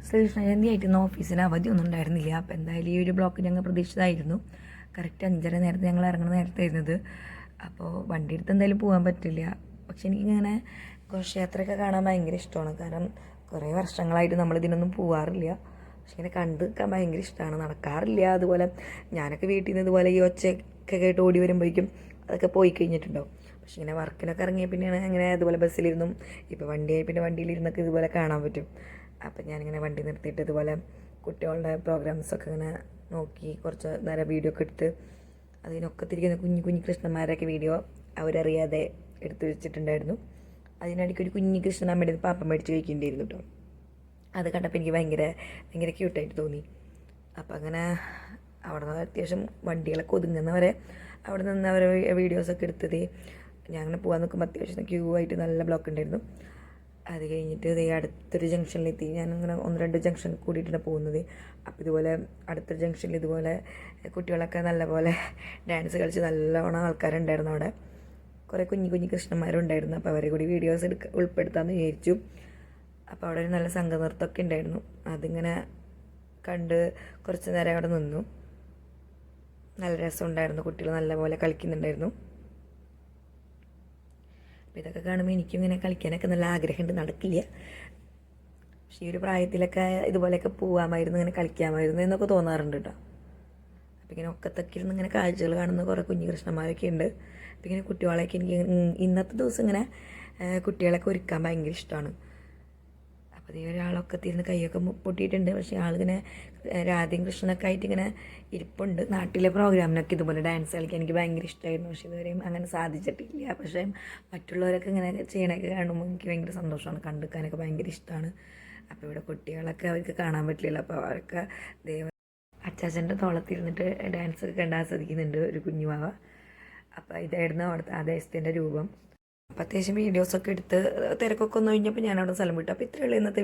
ശ്രീകൃഷ്ണ ജയന്തിയായിട്ട് ഇന്ന് ഓഫീസിന് അവധിയൊന്നും ഉണ്ടായിരുന്നില്ല. അപ്പോൾ എന്തായാലും ഈ ഒരു ബ്ലോക്ക് ഞങ്ങൾ പ്രതീക്ഷിച്ചതായിരുന്നു. കറക്റ്റ് 5:30 നേരത്തെ ഞങ്ങൾ ഇറങ്ങുന്ന നേരത്തായിരുന്നത്. അപ്പോൾ വണ്ടി എടുത്ത് എന്തായാലും പോകാൻ പറ്റില്ല. പക്ഷെ എനിക്കിങ്ങനെ ഘോഷയാത്രയൊക്കെ കാണാൻ ഭയങ്കര ഇഷ്ടമാണ്. കാരണം കുറേ വർഷങ്ങളായിട്ട് നമ്മളിതിനൊന്നും പോകാറില്ല. പക്ഷെ ഇങ്ങനെ കണ്ട് നിൽക്കാൻ ഭയങ്കര ഇഷ്ടമാണ്. നടക്കാറില്ല. അതുപോലെ ഞാനൊക്കെ വീട്ടിൽ നിന്ന് ഇതുപോലെ ഈ ഒച്ചയൊക്കെ കേട്ട് ഓടി വരുമ്പോഴേക്കും അതൊക്കെ പോയി കഴിഞ്ഞിട്ടുണ്ടാവും. പക്ഷെ ഇങ്ങനെ വർക്കിനൊക്കെ ഇറങ്ങിയ പിന്നെയാണ് അങ്ങനെ അതുപോലെ ബസ്സിലിരുന്നും ഇപ്പോൾ വണ്ടിയായി പിന്നെ വണ്ടിയിലിരുന്നൊക്കെ ഇതുപോലെ കാണാൻ പറ്റും. അപ്പം ഞാനിങ്ങനെ വണ്ടി നിർത്തിയിട്ട് ഇതുപോലെ കുട്ടികളുടെ പ്രോഗ്രാംസൊക്കെ ഇങ്ങനെ നോക്കി കുറച്ച് നേരം വീഡിയോ ഒക്കെ എടുത്ത് അതിനൊക്കെ തിരിക്കുന്ന കുഞ്ഞു കുഞ്ഞു കൃഷ്ണന്മാരൊക്കെ വീഡിയോ അവരറിയാതെ എടുത്ത് വെച്ചിട്ടുണ്ടായിരുന്നു. അതിനിടയ്ക്ക് ഒരു കുഞ്ഞു കൃഷ്ണൻ അമ്മയുടെ പാപ്പ മേടിച്ച് വയ്ക്കേണ്ടിയിരുന്നു കേട്ടോ. അത് കണ്ടപ്പോൾ എനിക്ക് ഭയങ്കര ഭയങ്കര ക്യൂട്ടായിട്ട് തോന്നി. അപ്പം അങ്ങനെ അവിടെ നിന്ന് അത്യാവശ്യം വണ്ടികളൊക്കെ ഒതുങ്ങുന്നവരെ അവിടെ നിന്ന് അവരെ വീഡിയോസൊക്കെ എടുത്തത്. ഞാൻ അങ്ങനെ പോകാൻ നോക്കുമ്പോൾ അത്യാവശ്യം ക്യൂ ആയിട്ട് നല്ല ബ്ലോക്ക് ഉണ്ടായിരുന്നു. അത് കഴിഞ്ഞിട്ട് ഇതേ അടുത്തൊരു ജംഗ്ഷനിലെത്തി. ഞാനിങ്ങനെ 1-2 ജംഗ്ഷൻ കൂടിയിട്ടാണ് പോകുന്നത്. അപ്പോൾ ഇതുപോലെ അടുത്തൊരു ജംഗ്ഷനിൽ ഇതുപോലെ കുട്ടികളൊക്കെ നല്ലപോലെ ഡാൻസ് കളിച്ച് നല്ലവണ്ണം ആൾക്കാരുണ്ടായിരുന്നു അവിടെ. കുറേ കുഞ്ഞു കുഞ്ഞു കൃഷ്ണന്മാരുണ്ടായിരുന്നു. അപ്പോൾ അവരെ കൂടി വീഡിയോസ് ഉൾപ്പെടുത്താമെന്ന് വിചാരിച്ചു. അപ്പോൾ അവിടെ ഒരു നല്ല സംഘനൃത്തമൊക്കെ ഉണ്ടായിരുന്നു. അതിങ്ങനെ കണ്ട് കുറച്ച് നേരം അവിടെ നിന്നു. നല്ല രസമുണ്ടായിരുന്നു. കുട്ടികൾ നല്ലപോലെ കളിക്കുന്നുണ്ടായിരുന്നു. അപ്പോൾ ഇതൊക്കെ കാണുമ്പോൾ എനിക്കും ഇങ്ങനെ കളിക്കാനൊക്കെ നല്ല ആഗ്രഹമുണ്ട്. നടക്കില്ല. പക്ഷേ ഈ ഒരു പ്രായത്തിലൊക്കെ ഇതുപോലെയൊക്കെ പോകാമായിരുന്നു, ഇങ്ങനെ കളിക്കാമായിരുന്നു എന്നൊക്കെ തോന്നാറുണ്ട് കേട്ടോ. അപ്പോൾ ഇങ്ങനെ ഒക്കത്തൊക്കെ ഇരുന്ന് ഇങ്ങനെ കാഴ്ചകൾ കാണുന്ന കുറേ കുഞ്ഞു കൃഷ്ണന്മാരൊക്കെ ഉണ്ട്. അപ്പോൾ ഇങ്ങനെ കുട്ടികളെയൊക്കെ എനിക്ക് ഇന്നത്തെ ദിവസം ഇങ്ങനെ കുട്ടികളൊക്കെ ഒരുക്കാൻ ഭയങ്കര ഇഷ്ടമാണ്. അപ്പോൾ ഈ ഒരാളൊക്കെ തിരുന്ന് കൈയൊക്കെ പൊട്ടിയിട്ടുണ്ട്. പക്ഷേ ആളിങ്ങനെ രാധയും കൃഷ്ണനൊക്കെ ആയിട്ട് ഇങ്ങനെ ഇരിപ്പുണ്ട്. നാട്ടിലെ പ്രോഗ്രാമിനൊക്കെ ഇതുപോലെ ഡാൻസ് കളിക്കാൻ എനിക്ക് ഭയങ്കര ഇഷ്ടമായിരുന്നു. പക്ഷേ ഇതുവരെയും അങ്ങനെ സാധിച്ചിട്ടില്ല. പക്ഷേ മറ്റുള്ളവരൊക്കെ ഇങ്ങനെ ചെയ്യണമൊക്കെ കാണുമ്പോൾ എനിക്ക് ഭയങ്കര സന്തോഷമാണ്. കണ്ടെടുക്കാനൊക്കെ ഭയങ്കര ഇഷ്ടമാണ്. അപ്പോൾ ഇവിടെ കുട്ടികളൊക്കെ അവർക്ക് കാണാൻ പറ്റില്ല. അപ്പോൾ അവരൊക്കെ അച്ചാച്ചൻ്റെ തോളത്തിരുന്നിട്ട് ഡാൻസൊക്കെ കണ്ട് ആസ്വദിക്കുന്നുണ്ട് ഒരു കുഞ്ഞുവാവ. അപ്പോൾ ഇതായിരുന്നു അവിടുത്തെ ആ ദേശത്തിൻ്റെ രൂപം. അപ്പോൾ അത്യാവശ്യം വീഡിയോസൊക്കെ എടുത്ത് തിരക്കൊക്കെ ഒന്ന് കഴിഞ്ഞപ്പോൾ ഞാൻ അവിടെ സ്ഥലം വിട്ടു. അപ്പോൾ ഇത്രയുള്ള ഇന്നത്തെ